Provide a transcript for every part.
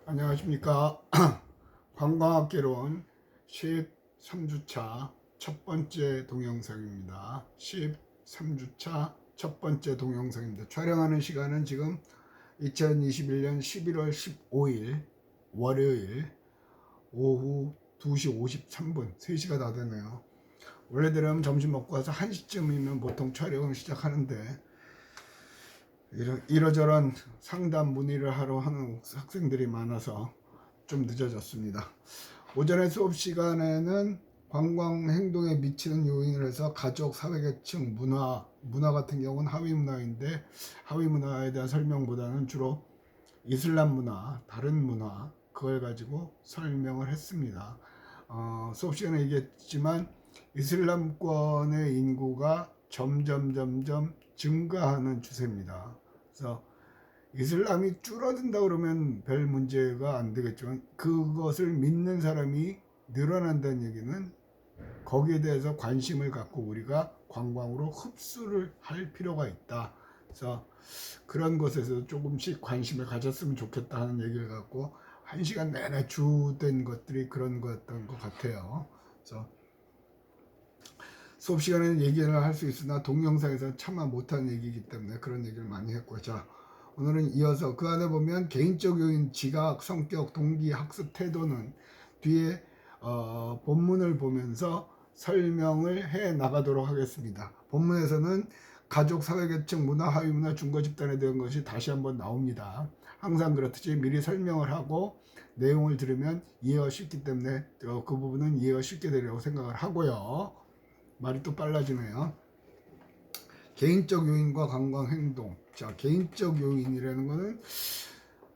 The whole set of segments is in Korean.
안녕하십니까. 관광학개론 13주차 첫 번째 동영상입니다. 13주차 첫 번째 동영상입니다. 촬영하는 시간은 지금 2021년 11월 15일 월요일 오후 2시 53분 3시가 다 되네요. 원래대로 점심 먹고 와서 1시쯤이면 보통 촬영을 시작하는데 이러저런 상담 문의를 하러 하는 학생들이 많아서 좀 늦어졌습니다. 오전에 수업 시간에는 관광 행동에 미치는 요인을 해서 가족, 사회계층, 문화 같은 경우는 하위 문화인데 하위 문화에 대한 설명보다는 주로 이슬람 문화, 다른 문화 그걸 가지고 설명을 했습니다. 수업 시간에 얘기했지만 이슬람권의 인구가 점점 증가하는 추세입니다. 그래서 이슬람이 줄어든다 그러면 별 문제가 안 되겠지만 그것을 믿는 사람이 늘어난다는 얘기는 거기에 대해서 관심을 갖고 우리가 관광으로 흡수를 할 필요가 있다. 그래서 그런 것에서 조금씩 관심을 가졌으면 좋겠다 하는 얘기를 갖고 1시간 내내 주된 것들이 그런 거였던 것 같아요. 그래서 수업 시간에는 얘기를 할 수 있으나 동영상에서 차마 못하는 얘기이기 때문에 그런 얘기를 많이 했고, 자 오늘은 이어서 그 안에 보면 개인적 요인, 지각, 성격, 동기, 학습 태도는 뒤에 본문을 보면서 설명을 해 나가도록 하겠습니다. 본문에서는 가족, 사회계층, 문화, 하위문화, 중고집단에 대한 것이 다시 한번 나옵니다. 항상 그렇듯이 미리 설명을 하고 내용을 들으면 이해가 쉽기 때문에 그 부분은 이해가 쉽게 되리라고 생각을 하고요. 말이 또 빨라지네요. 개인적 요인과 관광 행동. 자, 개인적 요인이라는 거는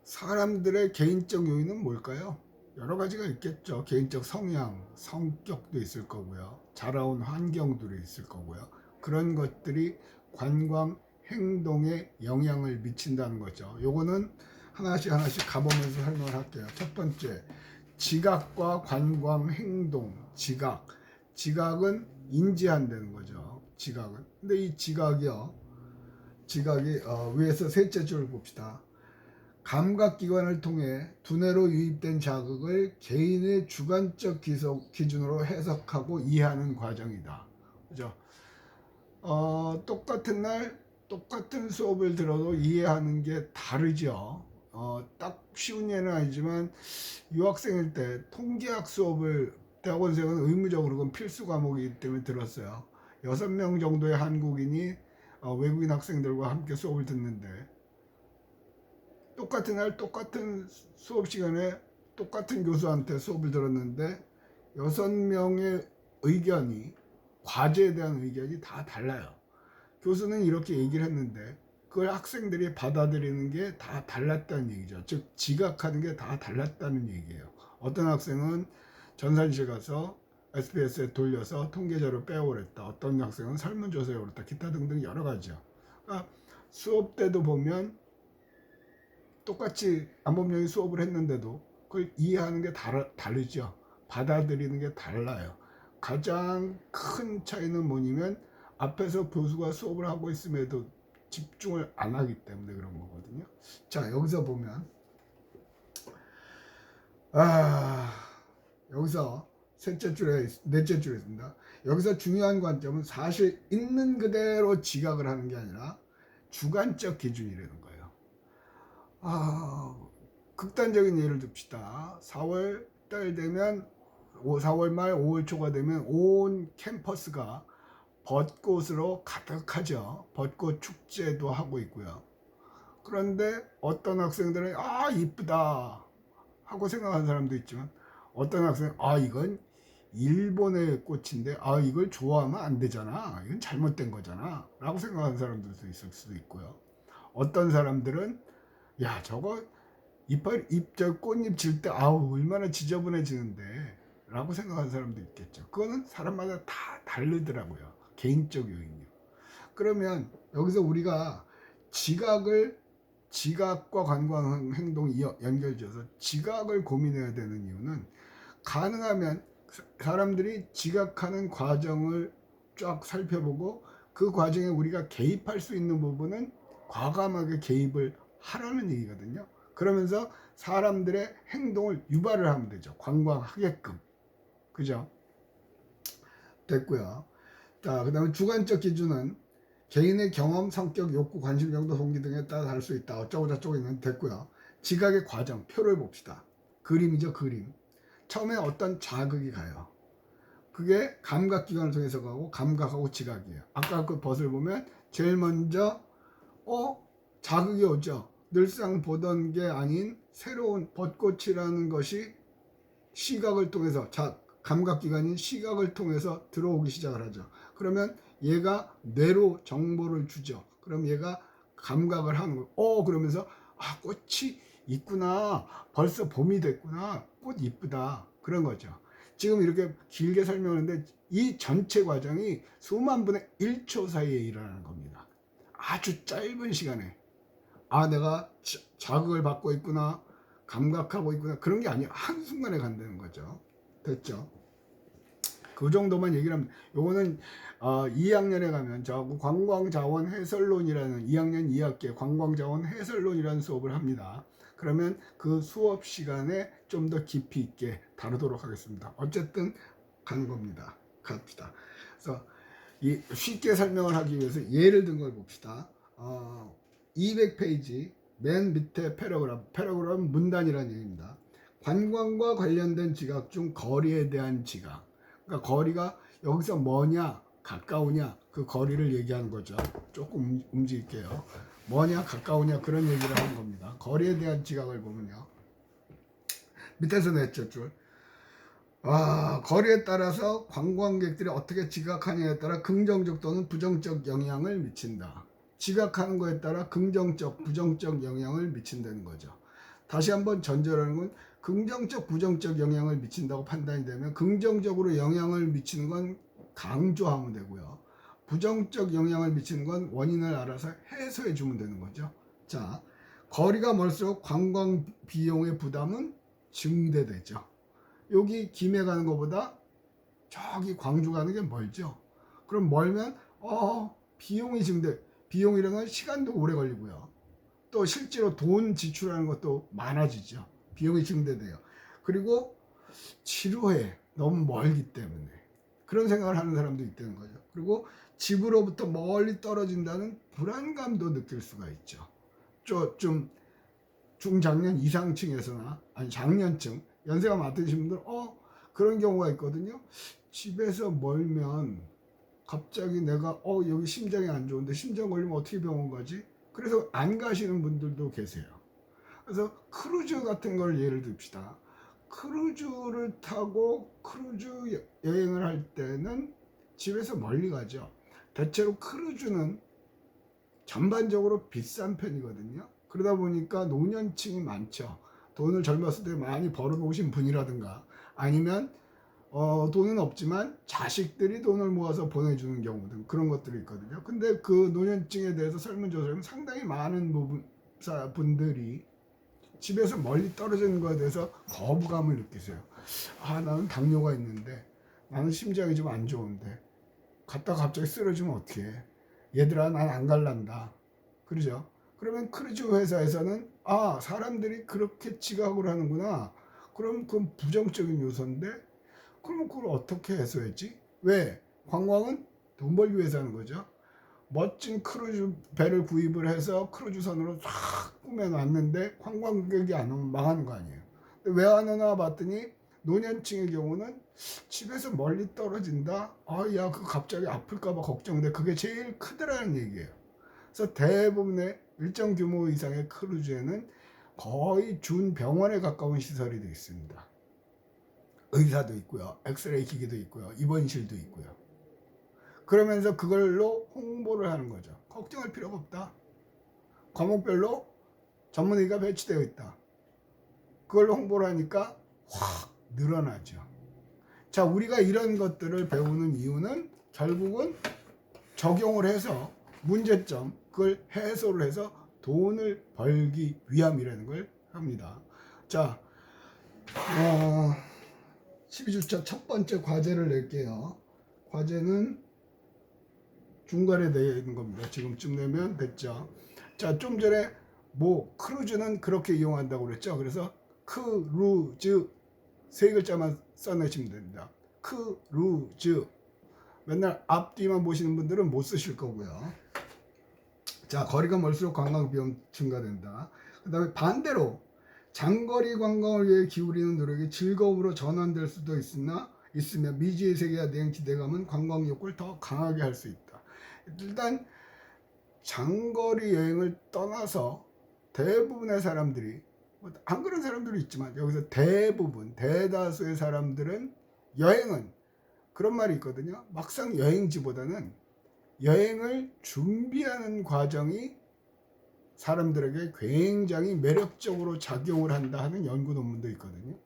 사람들의 개인적 요인은 뭘까요? 여러 가지가 있겠죠. 개인적 성향, 성격도 있을 거고요. 자라온 환경들이 있을 거고요. 그런 것들이 관광 행동에 영향을 미친다는 거죠. 요거는 하나씩 가보면서 설명을 할게요. 첫 번째, 지각과 관광 행동. 지각은 인지한다는 거죠. 지각은. 근데 이 지각이 위에서 셋째 줄 봅시다. 감각기관을 통해 두뇌로 유입된 자극을 개인의 주관적 기준으로 해석하고 이해하는 과정이다. 그죠? 똑같은 날 똑같은 수업을 들어도 이해하는 게 다르죠. 딱 쉬운 예는 아니지만 유학생일 때 통계학 수업을 대학원생은 의무적으로 그건 필수 과목이기 때문에 들었어요. 6명 정도의 한국인이 외국인 학생들과 함께 수업을 듣는데 똑같은 날 똑같은 수업 시간에 똑같은 교수한테 수업을 들었는데 6명의 의견이 과제에 대한 의견이 다 달라요. 교수는 이렇게 얘기를 했는데 그걸 학생들이 받아들이는 게 다 달랐다는 얘기죠. 즉 지각하는 게 다 달랐다는 얘기예요. 어떤 학생은 전산실 가서 SPS에 돌려서 통계자료 빼오랬다. 어떤 학생은 설문조사에 오랬다. 기타 등등 여러 가지요. 그러니까 수업 때도 보면 똑같이 안법령이 수업을 했는데도 그걸 이해하는 게 다르죠. 받아들이는 게 달라요. 가장 큰 차이는 뭐냐면 앞에서 교수가 수업을 하고 있음에도 집중을 안 하기 때문에 그런 거거든요. 자, 여기서 보면 여기서 넷째 줄에 있습니다. 여기서 중요한 관점은 사실 있는 그대로 지각을 하는 게 아니라 주관적 기준이라는 거예요. 극단적인 예를 듭시다. 4월 달 되면 4월 말 5월 초가 되면 온 캠퍼스가 벚꽃으로 가득하죠. 벚꽃 축제도 하고 있고요. 그런데 어떤 학생들은 이쁘다 하고 생각하는 사람도 있지만 어떤 학생은 이건 일본의 꽃인데 이걸 좋아하면 안 되잖아, 이건 잘못된 거잖아 라고 생각하는 사람들도 있을 수도 있고요. 어떤 사람들은 야 저거 저 꽃잎 질 때 얼마나 지저분해지는데 라고 생각하는 사람도 있겠죠. 그거는 사람마다 다 다르더라고요. 개인적 요인이요. 그러면 여기서 우리가 지각과 관광 행동이 연결지어서 지각을 고민해야 되는 이유는 가능하면 사람들이 지각하는 과정을 쫙 살펴보고 그 과정에 우리가 개입할 수 있는 부분은 과감하게 개입을 하라는 얘기거든요. 그러면서 사람들의 행동을 유발을 하면 되죠. 관광하게끔. 그죠? 됐고요. 자, 그 다음에 주관적 기준은 개인의 경험, 성격, 욕구, 관심, 정도, 동기 등에 따라 다를 수 있다. 어쩌고 저쩌고 있는 됐고요. 지각의 과정, 표를 봅시다. 그림이죠, 그림. 처음에 어떤 자극이 가요. 그게 감각기관을 통해서 가고 감각하고 지각이에요. 아까 그 벗을 보면 제일 먼저 자극이 오죠. 늘상 보던 게 아닌 새로운 벚꽃이라는 것이 시각을 통해서 감각기관인 시각을 통해서 들어오기 시작을 하죠. 그러면 얘가 뇌로 정보를 주죠. 그럼 얘가 감각을 하는 거예요. 그러면서 꽃이 있구나. 벌써 봄이 됐구나. 꽃 이쁘다. 그런 거죠. 지금 이렇게 길게 설명하는데 이 전체 과정이 수만 분의 1초 사이에 일어나는 겁니다. 아주 짧은 시간에 내가 자극을 받고 있구나. 감각하고 있구나. 그런 게 아니에요. 한순간에 간다는 거죠. 됐죠? 그 정도만 얘기를 하면 요거는 2학년에 가면 저하고 관광자원 해설론이라는 2학년 2학기에 관광자원 해설론이라는 수업을 합니다. 그러면 그 수업 시간에 좀 더 깊이 있게 다루도록 하겠습니다. 어쨌든 가는 겁니다. 갑시다. 그래서 쉽게 설명을 하기 위해서 예를 든 걸 봅시다. 200페이지 맨 밑에 패러그램 문단이라는 얘기입니다. 관광과 관련된 지각 중 거리에 대한 지각. 그러니까 거리가 여기서 뭐냐 가까우냐 그 거리를 얘기하는 거죠. 조금 움직일게요. 뭐냐 가까우냐 그런 얘기를 하는 겁니다. 거리에 대한 지각을 보면요. 밑에서 냈죠 줄. 거리에 따라서 관광객들이 어떻게 지각하냐에 따라 긍정적 또는 부정적 영향을 미친다. 지각하는 거에 따라 긍정적, 부정적 영향을 미친다는 거죠. 다시 한번 전제라는 건 긍정적, 부정적 영향을 미친다고 판단이 되면 긍정적으로 영향을 미치는 건 강조하면 되고요. 부정적 영향을 미치는 건 원인을 알아서 해소해 주면 되는 거죠. 자, 거리가 멀수록 관광 비용의 부담은 증대되죠. 여기 김해 가는 것보다 저기 광주 가는 게 멀죠. 그럼 멀면 비용이 증대. 비용이라는 건 시간도 오래 걸리고요. 또 실제로 돈 지출하는 것도 많아지죠. 비용이 증대돼요. 그리고 지루해. 너무 멀기 때문에. 그런 생각을 하는 사람도 있다는 거죠. 그리고 집으로부터 멀리 떨어진다는 불안감도 느낄 수가 있죠. 좀 중장년 이상층에서나 아니 장년층 연세가 많으신 분들 그런 경우가 있거든요. 집에서 멀면 갑자기 내가 여기 심장이 안 좋은데 심장 걸리면 어떻게 병원 가지? 그래서 안 가시는 분들도 계세요. 그래서 크루즈 같은 걸 예를 듭시다. 크루즈를 타고 크루즈 여행을 할 때는 집에서 멀리 가죠. 대체로 크루즈는 전반적으로 비싼 편이거든요. 그러다 보니까 노년층이 많죠. 돈을 젊었을 때 많이 벌어놓으신 분이라든가 아니면 돈은 없지만 자식들이 돈을 모아서 보내주는 경우 등 그런 것들이 있거든요. 근데 그 노년층에 대해서 설문조사하면 상당히 많은 분들이 집에서 멀리 떨어지는 것에 대해서 거부감을 느끼세요. 나는 당뇨가 있는데 나는 심장이 좀 안 좋은데 갔다가 갑자기 쓰러지면 어떡해. 얘들아 난 안 갈란다. 그러죠. 그러면 크루즈 회사에서는 사람들이 그렇게 지각을 하는구나. 그럼 그건 부정적인 요소인데 그럼 그걸 어떻게 해소했지? 왜? 관광은 돈 벌기 위해서 하는 거죠. 멋진 크루즈 배를 구입을 해서 크루즈선으로 쫙 꾸며놨는데 관광객이 안 오면 망하는 거 아니에요. 왜 안 오나 봤더니 노년층의 경우는 집에서 멀리 떨어진다. 야, 그거 갑자기 아플까봐 걱정돼. 그게 제일 크더라는 얘기예요. 그래서 대부분의 일정 규모 이상의 크루즈에는 거의 준 병원에 가까운 시설이 되어 있습니다. 의사도 있고요. 엑스레이 기기도 있고요. 입원실도 있고요. 그러면서 그걸로 홍보를 하는 거죠. 걱정할 필요가 없다. 과목별로 전문의가 배치되어 있다. 그걸로 홍보를 하니까 확 늘어나죠. 자, 우리가 이런 것들을 배우는 이유는 결국은 적용을 해서 문제점, 그걸 해소를 해서 돈을 벌기 위함이라는 걸 합니다. 자, 12주차 첫 번째 과제를 낼게요. 과제는 중간에 내는 겁니다. 지금쯤 내면 됐죠. 자, 좀 전에 뭐 크루즈는 그렇게 이용한다고 그랬죠. 그래서 크루즈 세 글자만 써내시면 됩니다. 크루즈. 맨날 앞뒤만 보시는 분들은 못 쓰실 거고요. 자, 거리가 멀수록 관광 비용 증가된다. 그 다음에 반대로 장거리 관광을 위해 기울이는 노력이 즐거움으로 전환될 수도 있으며 미지의 세계와 냉기대감은 관광 욕구를 더 강하게 할 수 있다. 일단 장거리 여행을 떠나서 대부분의 사람들이, 안 그런 사람들도 있지만 여기서 대다수의 사람들은 여행은, 그런 말이 있거든요. 막상 여행지보다는 여행을 준비하는 과정이 사람들에게 굉장히 매력적으로 작용을 한다 하는 연구 논문도 있거든요.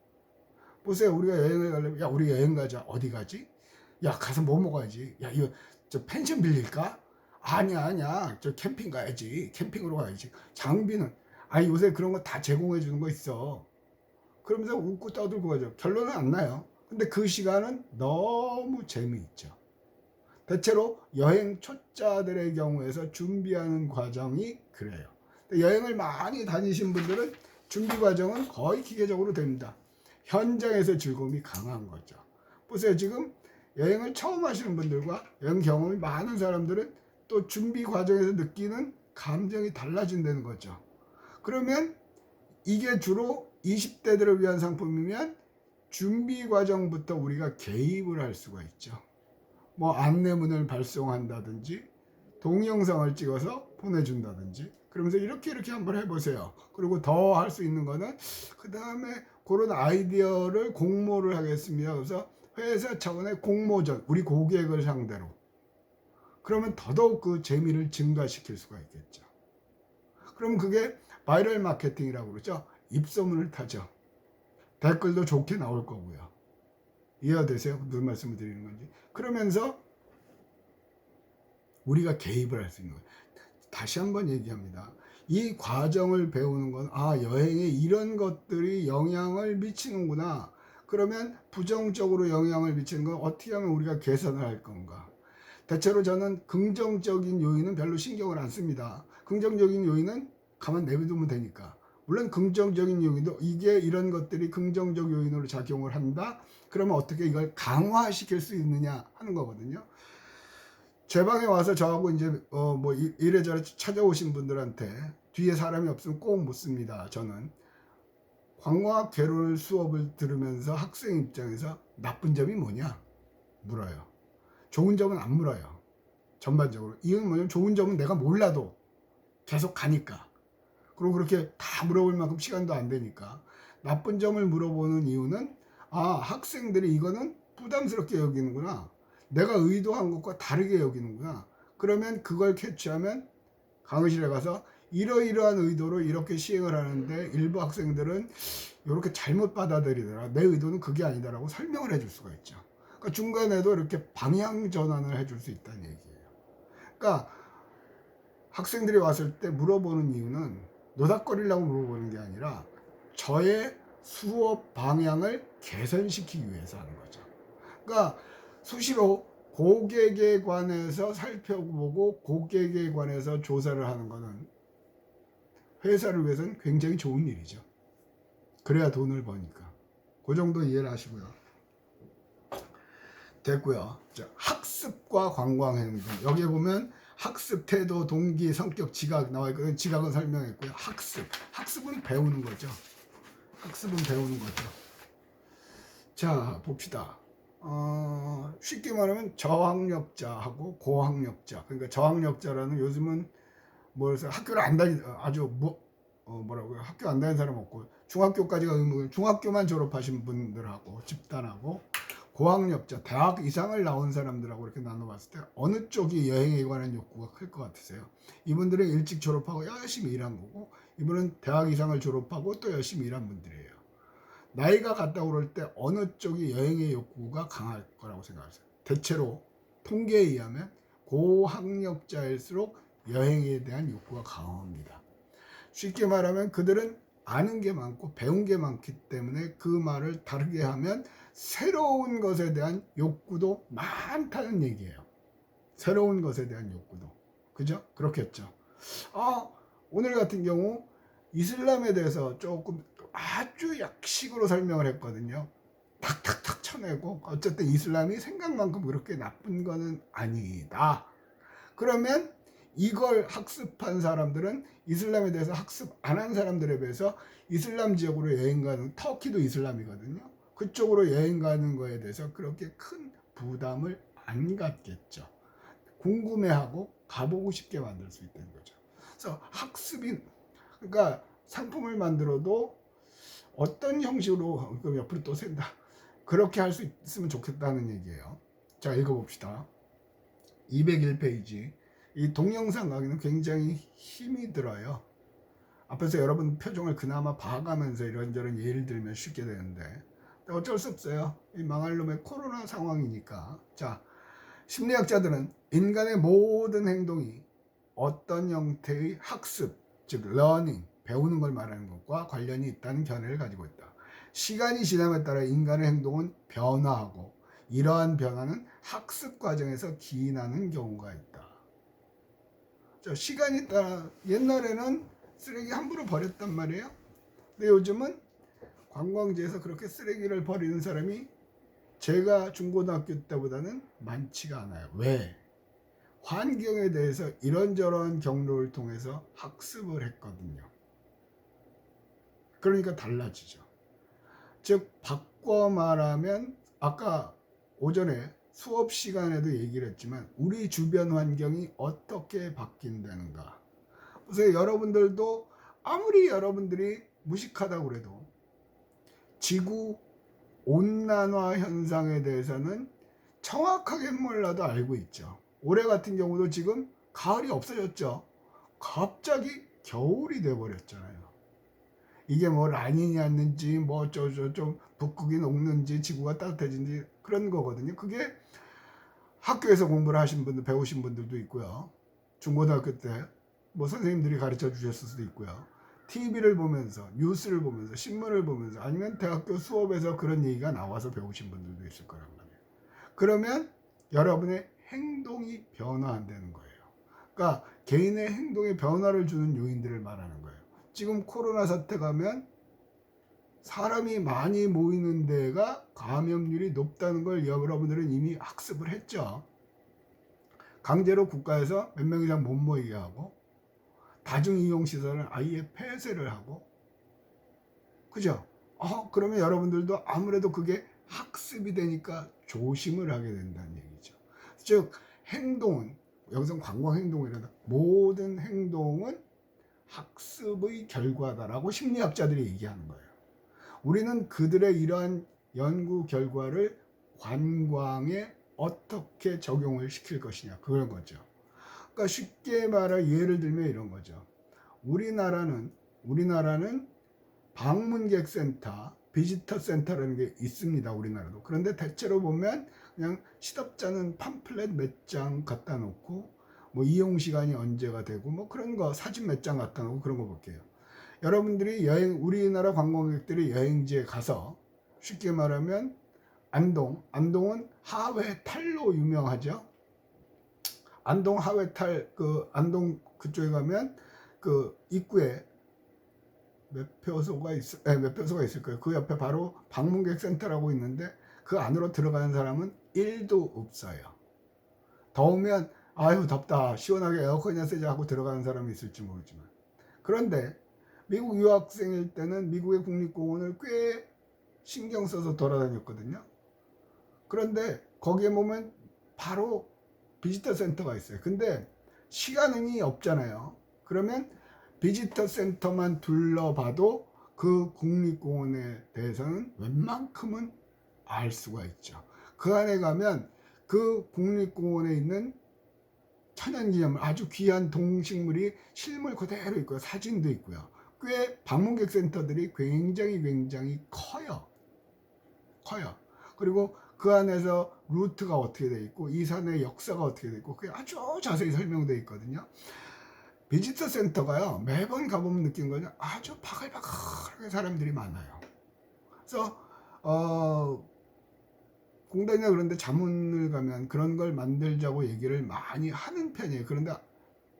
보세요. 우리가 여행을 가려면, 야, 우리 여행 가자. 어디 가지? 야, 가서 뭐 먹어야지? 야, 이거 저 펜션 빌릴까? 아니야. 저 캠핑 가야지. 캠핑으로 가야지. 장비는, 아니, 요새 그런 거 다 제공해 주는 거 있어. 그러면서 웃고 떠들고 가죠. 결론은 안 나요. 근데 그 시간은 너무 재미있죠. 대체로 여행 초짜들의 경우에서 준비하는 과정이 그래요. 여행을 많이 다니신 분들은 준비 과정은 거의 기계적으로 됩니다. 현장에서 즐거움이 강한 거죠. 보세요. 지금 여행을 처음 하시는 분들과 여행 경험이 많은 사람들은 또 준비 과정에서 느끼는 감정이 달라진다는 거죠. 그러면 이게 주로 20대들을 위한 상품이면 준비 과정부터 우리가 개입을 할 수가 있죠. 뭐 안내문을 발송한다든지 동영상을 찍어서 보내준다든지, 그러면서 이렇게 한번 해보세요. 그리고 더 할 수 있는 거는 그 다음에 그런 아이디어를 공모를 하겠습니다. 그래서 회사 차원의 공모전, 우리 고객을 상대로, 그러면 더더욱 그 재미를 증가시킬 수가 있겠죠. 그럼 그게 바이럴 마케팅이라고 그러죠. 입소문을 타죠. 댓글도 좋게 나올 거고요. 이해가 되세요? 무슨 말씀을 드리는 건지. 그러면서 우리가 개입을 할 수 있는 거예요. 다시 한번 얘기합니다. 이 과정을 배우는 건, 여행에 이런 것들이 영향을 미치는구나. 그러면 부정적으로 영향을 미치는 건 어떻게 하면 우리가 개선을 할 건가. 대체로 저는 긍정적인 요인은 별로 신경을 안 씁니다. 긍정적인 요인은 가만 내비두면 되니까. 물론 긍정적인 요인도, 이게 이런 것들이 긍정적 요인으로 작용을 한다. 그러면 어떻게 이걸 강화시킬 수 있느냐 하는 거거든요. 제 방에 와서 저하고 이제 뭐 이래저래 찾아오신 분들한테 뒤에 사람이 없으면 꼭 묻습니다. 저는 광화학 개론 수업을 들으면서 학생 입장에서 나쁜 점이 뭐냐 물어요. 좋은 점은 안 물어요. 전반적으로. 이건 뭐냐면 좋은 점은 내가 몰라도 계속 가니까. 그리고 그렇게 다 물어볼 만큼 시간도 안 되니까. 나쁜 점을 물어보는 이유는, 학생들이 이거는 부담스럽게 여기는구나. 내가 의도한 것과 다르게 여기는구나. 그러면 그걸 캐치하면 강의실에 가서 이러이러한 의도로 이렇게 시행을 하는데 일부 학생들은 이렇게 잘못 받아들이더라. 내 의도는 그게 아니다라고 설명을 해줄 수가 있죠. 그러니까 중간에도 이렇게 방향 전환을 해줄 수 있다는 얘기예요. 그러니까 학생들이 왔을 때 물어보는 이유는 노닥거리려고 물어보는 게 아니라 저의 수업 방향을 개선시키기 위해서 하는 거죠. 그러니까 수시로 고객에 관해서 살펴보고 고객에 관해서 조사를 하는 것은 회사를 위해서는 굉장히 좋은 일이죠. 그래야 돈을 버니까. 그 정도 이해를 하시고요. 됐고요. 자, 학습과 관광 행동. 여기에 보면 학습 태도, 동기, 성격, 지각 나와 있거든요. 지각은 설명했고요. 학습은 배우는 거죠. 학습은 배우는 거죠. 자, 봅시다. 쉽게 말하면 저학력자하고 고학력자. 그러니까 저학력자라는, 요즘은 뭐래서 학교를 안 다니, 아주 뭐라고요? 학교 안 다니는 사람 없고 중학교까지가 의무, 중학교만 졸업하신 분들하고 집단하고, 고학력자, 대학 이상을 나온 사람들하고 이렇게 나눠봤을 때 어느 쪽이 여행에 관한 욕구가 클 것 같으세요? 이분들은 일찍 졸업하고 열심히 일한 거고, 이분은 대학 이상을 졸업하고 또 열심히 일한 분들이에요. 나이가 같다고 그럴 때 어느 쪽이 여행의 욕구가 강할 거라고 생각하세요? 대체로 통계에 의하면 고학력자일수록 여행에 대한 욕구가 강합니다. 쉽게 말하면 그들은 아는 게 많고 배운 게 많기 때문에 그 말을 다르게 하면 새로운 것에 대한 욕구도 많다는 얘기예요. 새로운 것에 대한 욕구도. 그죠? 그렇겠죠. 오늘 같은 경우 이슬람에 대해서 조금 아주 약식으로 설명을 했거든요. 탁탁탁 쳐내고 어쨌든 이슬람이 생각만큼 그렇게 나쁜 거는 아니다. 그러면 이걸 학습한 사람들은 이슬람에 대해서 학습 안 한 사람들에 비해서 이슬람 지역으로 여행 가는, 터키도 이슬람이거든요. 그쪽으로 여행 가는 거에 대해서 그렇게 큰 부담을 안 갖겠죠. 궁금해하고 가보고 싶게 만들 수 있다는 거죠. 그래서 학습이, 그러니까 상품을 만들어도 어떤 형식으로, 그럼 옆으로 또 샌다, 그렇게 할 수 있으면 좋겠다는 얘기예요. 자, 읽어봅시다. 201페이지. 이 동영상 강의는 굉장히 힘이 들어요. 앞에서 여러분 표정을 그나마 봐가면서 이런저런 예를 들면 쉽게 되는데 어쩔 수 없어요. 이 망할 놈의 코로나 상황이니까. 자, 심리학자들은 인간의 모든 행동이 어떤 형태의 학습, 즉 learning, 배우는 걸 말하는 것과 관련이 있다는 견해를 가지고 있다. 시간이 지남에 따라 인간의 행동은 변화하고 이러한 변화는 학습 과정에서 기인하는 경우가 있다. 자, 시간이 따라 옛날에는 쓰레기 함부로 버렸단 말이에요. 근데 요즘은 관광지에서 그렇게 쓰레기를 버리는 사람이 제가 중고등학교 때보다는 많지가 않아요. 왜? 환경에 대해서 이런저런 경로를 통해서 학습을 했거든요. 그러니까 달라지죠. 즉 바꿔 말하면 아까 오전에 수업 시간에도 얘기를 했지만 우리 주변 환경이 어떻게 바뀐다는가. 그래서 여러분들도 아무리 여러분들이 무식하다고 그래도 지구 온난화 현상에 대해서는 정확하게 몰라도 알고 있죠. 올해 같은 경우도 지금 가을이 없어졌죠. 갑자기 겨울이 돼버렸잖아요. 이게 뭐 라니냐였는지 뭐 어쩌고 좀 북극이 녹는지 지구가 따뜻해진지 그런 거거든요. 그게 학교에서 공부를 하신 분들, 배우신 분들도 있고요. 중고등학교 때 뭐 선생님들이 가르쳐 주셨을 수도 있고요. TV를 보면서, 뉴스를 보면서, 신문을 보면서, 아니면 대학교 수업에서 그런 얘기가 나와서 배우신 분들도 있을 거란 말이에요. 그러면 여러분의 행동이 변화한다는 거예요. 그러니까 개인의 행동에 변화를 주는 요인들을 말하는 거예요. 지금 코로나 사태 가면 사람이 많이 모이는 데가 감염률이 높다는 걸 여러분들은 이미 학습을 했죠. 강제로 국가에서 몇 명 이상 못 모이게 하고 다중이용시설을 아예 폐쇄를 하고, 그죠? 그러면 여러분들도 아무래도 그게 학습이 되니까 조심을 하게 된다는 얘기죠. 즉 행동은, 여기서 관광행동이란다, 모든 행동은 학습의 결과다라고 심리학자들이 얘기하는 거예요. 우리는 그들의 이러한 연구 결과를 관광에 어떻게 적용을 시킬 것이냐, 그런 거죠. 그러니까 쉽게 말해 예를 들면 이런 거죠. 우리나라는 방문객 센터, 비지터 센터라는 게 있습니다. 우리나라도. 그런데 대체로 보면 그냥 시덥잖은 팜플렛 몇 장 갖다 놓고 뭐 이용 시간이 언제가 되고 뭐 그런 거 사진 몇 장 갖다 놓고 그런 거 볼게요. 여러분들이 우리나라 관광객들이 여행지에 가서 쉽게 말하면 안동은 하회탈로 유명하죠. 안동 하회탈, 안동 그쪽에 가면 그 입구에 매표소가 있을 거예요. 그 옆에 바로 방문객 센터라고 있는데 그 안으로 들어가는 사람은 1도 없어요. 더우면 아유 덥다, 시원하게 에어컨이나 쓰자 하고 들어가는 사람이 있을지 모르지만, 그런데 미국 유학생일 때는 미국의 국립공원을 꽤 신경 써서 돌아다녔거든요. 그런데 거기에 보면 바로 비지터 센터가 있어요. 근데 시간이 없잖아요. 그러면 비지터 센터만 둘러봐도 그 국립공원에 대해서는 웬만큼은 알 수가 있죠. 그 안에 가면 그 국립공원에 있는 천연기념물, 아주 귀한 동식물이 실물 그대로 있고요. 사진도 있고요. 꽤 방문객 센터들이 굉장히 커요. 그리고 그 안에서 루트가 어떻게 돼 있고 이 산의 역사가 어떻게 돼 있고 그게 아주 자세히 설명되어 있거든요. 비지터 센터가요, 매번 가보면 느낀 거는 아주 바글바글하게 사람들이 많아요. 그래서 공단이나 그런데 자문을 가면 그런 걸 만들자고 얘기를 많이 하는 편이에요. 그런데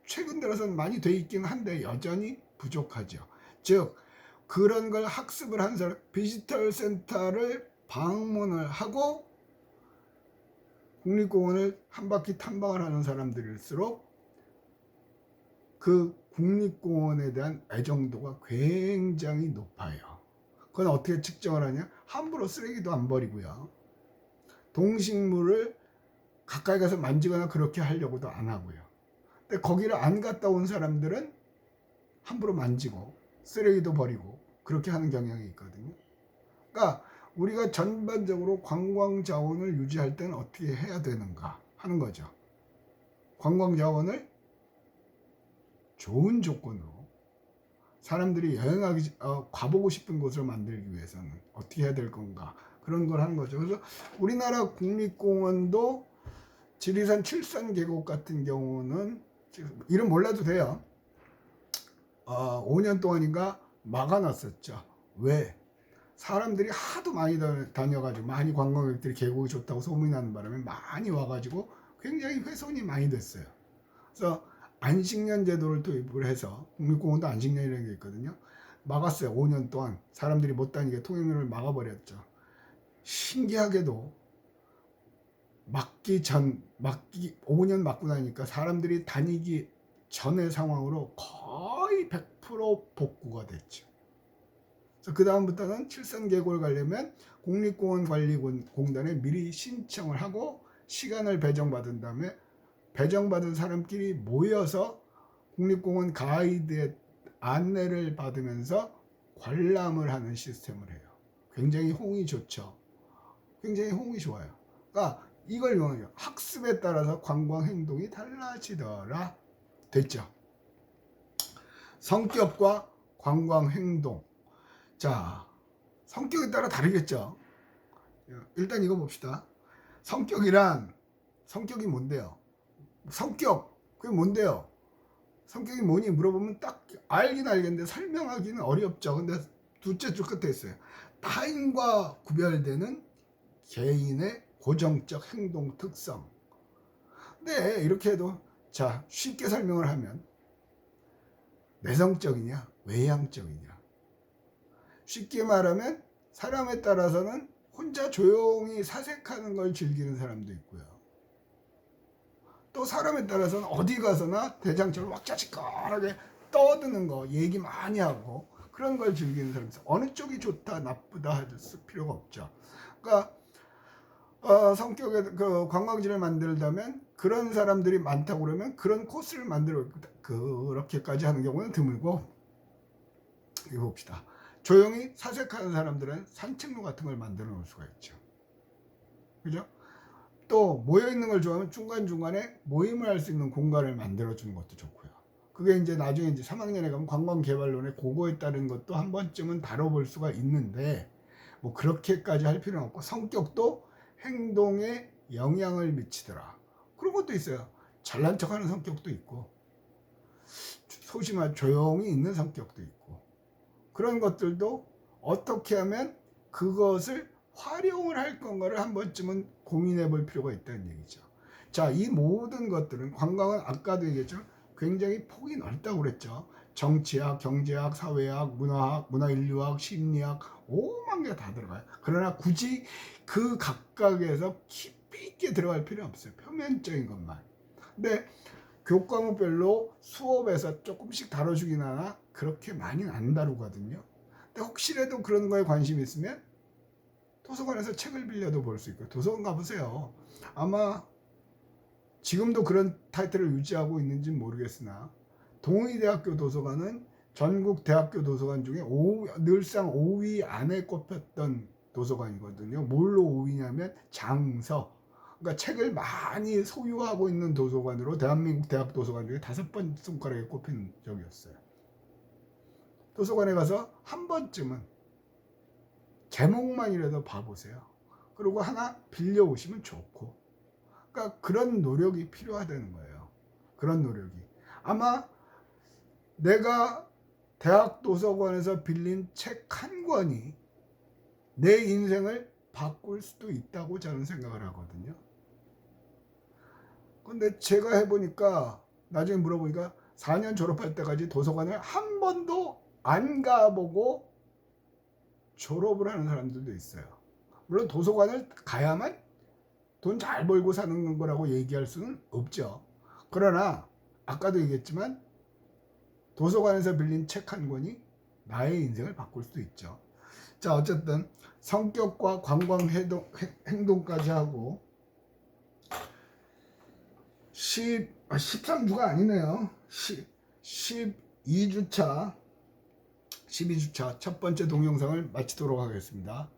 최근 들어서는 많이 돼 있긴 한데 여전히 부족하죠. 즉 그런 걸 학습을 한 사람, 디지털 센터를 방문을 하고 국립공원을 한 바퀴 탐방을 하는 사람들일수록 그 국립공원에 대한 애정도가 굉장히 높아요. 그건 어떻게 측정을 하냐? 함부로 쓰레기도 안 버리고요. 동식물을 가까이 가서 만지거나 그렇게 하려고도 안 하고요. 근데 거기를 안 갔다 온 사람들은 함부로 만지고 쓰레기도 버리고 그렇게 하는 경향이 있거든요. 그러니까 우리가 전반적으로 관광 자원을 유지할 때는 어떻게 해야 되는가 하는 거죠. 관광 자원을 좋은 조건으로 사람들이 여행하기 가보고 싶은 곳을 만들기 위해서는 어떻게 해야 될 건가, 그런 걸 하는 거죠. 그래서 우리나라 국립공원도 지리산 칠산 계곡 같은 경우는 이름 몰라도 돼요. 5년 동안인가 막아놨었죠. 왜? 사람들이 하도 많이 다녀가지고, 많이 관광객들이 계곡이 좋다고 소문나는 바람에 많이 와가지고 굉장히 훼손이 많이 됐어요. 그래서 안식년 제도를 도입을 해서, 국립공원도 안식년이라는 게 있거든요. 막았어요. 5년 동안 사람들이 못 다니게 통행료를 막아버렸죠. 신기하게도 5년 맞고 나니까 사람들이 다니기 전의 상황으로 거의 100% 복구가 됐죠. 그래서 그 다음부터는 칠산계곡을 가려면 국립공원관리공단에 미리 신청을 하고 시간을 배정받은 다음에 배정받은 사람끼리 모여서 국립공원 가이드의 안내를 받으면서 관람을 하는 시스템을 해요. 굉장히 호응이 좋죠. 굉장히 호응이 좋아요. 그러니까 이걸 이용해요. 학습에 따라서 관광 행동이 달라지더라. 됐죠? 성격과 관광 행동. 자, 성격에 따라 다르겠죠? 일단 이거 봅시다. 성격이 뭔데요? 그게 뭔데요? 성격이 뭐니 물어보면 딱 알긴 알겠는데 설명하기는 어렵죠. 근데 둘째 줄 끝에 있어요. 타인과 구별되는 개인의 고정적 행동 특성. 네, 이렇게 해도, 자, 쉽게 설명을 하면 내성적이냐 외향적이냐. 쉽게 말하면 사람에 따라서는 혼자 조용히 사색하는 걸 즐기는 사람도 있고요. 또 사람에 따라서는 어디 가서나 대장처럼 왁자지껄하게 떠드는 거, 얘기 많이 하고 그런 걸 즐기는 사람이 있어요. 어느 쪽이 좋다 나쁘다 할 필요가 없죠. 그러니까 성격의 그 관광지를 만들다면 그런 사람들이 많다고 그러면 그런 코스를 만들어 그렇게까지 하는 경우는 드물고, 이거 봅시다. 조용히 사색하는 사람들은 산책로 같은 걸 만들어 놓을 수가 있죠. 그죠? 또 모여있는 걸 좋아하면 중간중간에 모임을 할 수 있는 공간을 만들어 주는 것도 좋고요. 그게 이제 나중에 이제 3학년에 가면 관광개발론의 그거에 따른 것도 한 번쯤은 다뤄볼 수가 있는데, 뭐 그렇게까지 할 필요는 없고, 성격도 행동에 영향을 미치더라. 그런 것도 있어요. 잘난 척하는 성격도 있고, 소심한 조용히 있는 성격도 있고, 그런 것들도 어떻게 하면 그것을 활용을 할 건가를 한 번쯤은 고민해 볼 필요가 있다는 얘기죠. 자, 이 모든 것들은, 관광은 아까도 얘기했지만 굉장히 폭이 넓다고 그랬죠. 정치학, 경제학, 사회학, 문화학, 문화인류학, 심리학, 5만 개 다 들어가요. 그러나 굳이 그 각각에서 깊이 있게 들어갈 필요는 없어요. 표면적인 것만. 근데 교과목별로 수업에서 조금씩 다뤄주긴 하나 그렇게 많이는 안 다루거든요. 근데 혹시라도 그런 거에 관심이 있으면 도서관에서 책을 빌려도 볼 수 있고, 도서관 가보세요. 아마 지금도 그런 타이틀을 유지하고 있는지는 모르겠으나 동의대학교 도서관은 전국 대학교 도서관 중에 늘상 5위 안에 꼽혔던 도서관이거든요. 뭘로 5위냐면 장서, 그러니까 책을 많이 소유하고 있는 도서관으로 대한민국 대학 도서관 중에 5번 손가락에 꼽힌 적이었어요. 도서관에 가서 한 번쯤은 제목만이라도 봐보세요. 그리고 하나 빌려오시면 좋고. 그러니까 그런 노력이 필요하다는 거예요. 그런 노력이. 아마 내가 대학 도서관에서 빌린 책 한 권이 내 인생을 바꿀 수도 있다고 저는 생각을 하거든요. 근데 제가 해보니까, 나중에 물어보니까 4년 졸업할 때까지 도서관을 한 번도 안 가보고 졸업을 하는 사람들도 있어요. 물론 도서관을 가야만 돈 잘 벌고 사는 거라고 얘기할 수는 없죠. 그러나 아까도 얘기했지만 도서관에서 빌린 책 한 권이 나의 인생을 바꿀 수도 있죠. 자, 어쨌든 성격과 관광 행동까지 하고 13주가 아니네요. 12주차 첫 번째 동영상을 마치도록 하겠습니다.